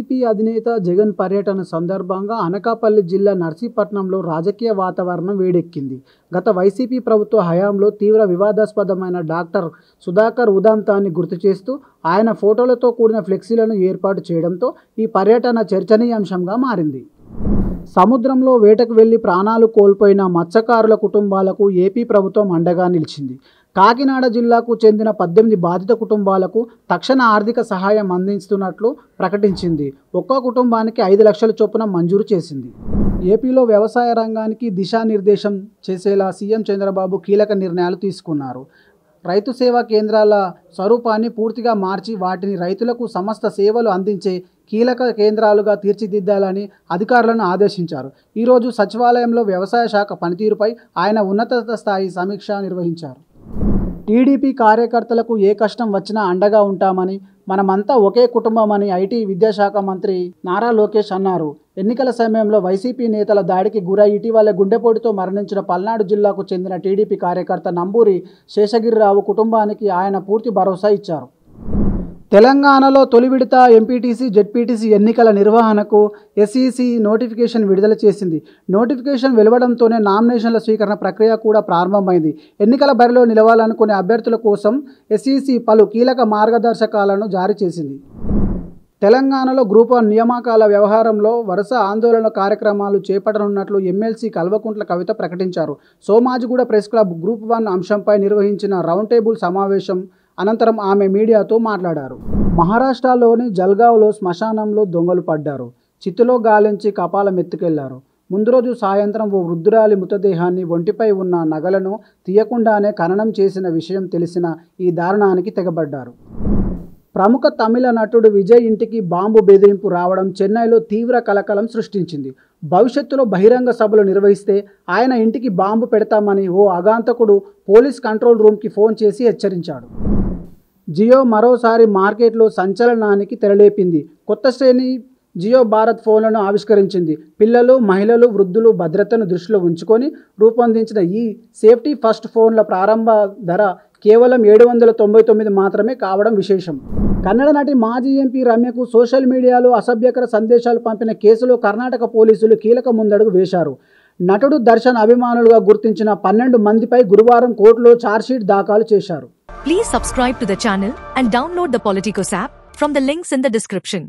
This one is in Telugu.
వైసీపీ అధినేత జగన్ పర్యటన సందర్భంగా అనకాపల్లి జిల్లా నర్సీపట్నంలో రాజకీయ వాతావరణం వేడెక్కింది. గత వైసీపీ ప్రభుత్వ హయాంలో తీవ్ర వివాదాస్పదమైన డాక్టర్ సుధాకర్ ఉదంతాన్ని గుర్తు చేస్తూ ఆయన ఫోటోలతో కూడిన ఫ్లెక్సీలను ఏర్పాటు చేయడంతో ఈ పర్యటన చర్చనీయాంశంగా మారింది. సముద్రంలో వేటకు వెళ్లి ప్రాణాలు కోల్పోయిన మత్స్యకారుల కుటుంబాలకు ఏపీ ప్రభుత్వం అండగా నిలిచింది. కాకినాడ జిల్లాకు చెందిన 18 బాధిత కుటుంబాలకు తక్షణ ఆర్థిక సహాయం అందిస్తున్నట్లు ప్రకటించింది. ఒక్కో కుటుంబానికి 5 లక్షల చొప్పున మంజూరు చేసింది. ఏపీలో వ్యవసాయ రంగానికి దిశానిర్దేశం చేసేలా సీఎం చంద్రబాబు కీలక నిర్ణయాలు తీసుకున్నారు. రైతు సేవా కేంద్రాల స్వరూపాన్ని పూర్తిగా మార్చి వాటిని రైతులకు సమస్త సేవలు అందించే కీలక కేంద్రాలుగా తీర్చిదిద్దాలని అధికారులను ఆదేశించారు. ఈరోజు సచివాలయంలో వ్యవసాయ శాఖ పనితీరుపై ఆయన ఉన్నత స్థాయి సమీక్ష నిర్వహించారు. టీడీపీ కార్యకర్తలకు ఏ కష్టం వచ్చినా అండగా ఉంటామని, మనమంతా ఒకే కుటుంబమని ఐటీ విద్యాశాఖ మంత్రి నారా లోకేష్ అన్నారు. ఎన్నికల సమయంలో వైసీపీ నేతల దాడికి గురై ఇటీవల గుండెపోటుతో మరణించిన పల్నాడు జిల్లాకు చెందిన టీడీపీ కార్యకర్త నంబూరి శేషగిరిరావు కుటుంబానికి ఆయన పూర్తి భరోసా ఇచ్చారు. తెలంగాణలో తొలి విడత ఎంపీటీసీ, జెడ్పీటీసీ ఎన్నికల నిర్వహణకు ఎస్ఈసీ నోటిఫికేషన్ విడుదల చేసింది. నోటిఫికేషన్ వెలువడంతోనే నామినేషన్ల స్వీకరణ ప్రక్రియ కూడా ప్రారంభమైంది. ఎన్నికల బరిలో నిలవాలనుకునే అభ్యర్థుల కోసం ఎస్ఈసీ పలు కీలక మార్గదర్శకాలను జారీ చేసింది. తెలంగాణలో గ్రూప్ 1 నియామకాల వ్యవహారంలో వరుస ఆందోళన కార్యక్రమాలు చేపట్టనున్నట్లు ఎమ్మెల్సీ కల్వకుంట్ల కవిత ప్రకటించారు. సోమాజిగూడ ప్రెస్ క్లబ్ గ్రూప్ 1 అంశంపై నిర్వహించిన రౌండ్ టేబుల్ సమావేశం అనంతరం ఆమె మీడియాతో మాట్లాడారు. మహారాష్ట్రలోని జల్గావ్లో శ్మశానంలో దొంగలు పడ్డారు. చిత్తులో గాలించి కపాలం ఎత్తుకెళ్లారు. ముందు రోజు సాయంత్రం ఓ వృద్ధురాలి మృతదేహాన్ని, ఒంటిపై ఉన్న నగలను తీయకుండానే ఖననం చేసిన విషయం తెలిసిన ఈ దారుణానికి తెగబడ్డారు. ప్రముఖ తమిళ నటుడు విజయ్ ఇంటికి బాంబు బెదిరింపు రావడం చెన్నైలో తీవ్ర కలకలం సృష్టించింది. భవిష్యత్తులో బహిరంగ సభలు నిర్వహిస్తే ఆయన ఇంటికి బాంబు పెడతామని ఓ ఆగంతకుడు పోలీస్ కంట్రోల్ రూమ్కి ఫోన్ చేసి హెచ్చరించాడు. జియో మరోసారి మార్కెట్లో సంచలనానికి తెరలేపింది. కొత్త శ్రేణి జియో భారత్ ఫోన్లను ఆవిష్కరించింది. పిల్లలు, మహిళలు, వృద్ధులు భద్రతను దృష్టిలో ఉంచుకొని రూపొందించిన ఈ సేఫ్టీ ఫస్ట్ ఫోన్ల ప్రారంభ ధర కేవలం 799 మాత్రమే కావడం విశేషం. కన్నడ నటి మాజీ ఎంపీ రమ్యకు సోషల్ మీడియాలో అసభ్యకర సందేశాలు పంపిన కేసులో కర్ణాటక పోలీసులు కీలక ముందడుగు వేశారు. నటుడు దర్శన్ అభిమానులుగా గుర్తించిన 12 మందిపై గురువారం కోర్టులో ఛార్జ్షీట్ దాఖలు చేశారు. Please subscribe to the channel and download the Politicos app from the links in the description.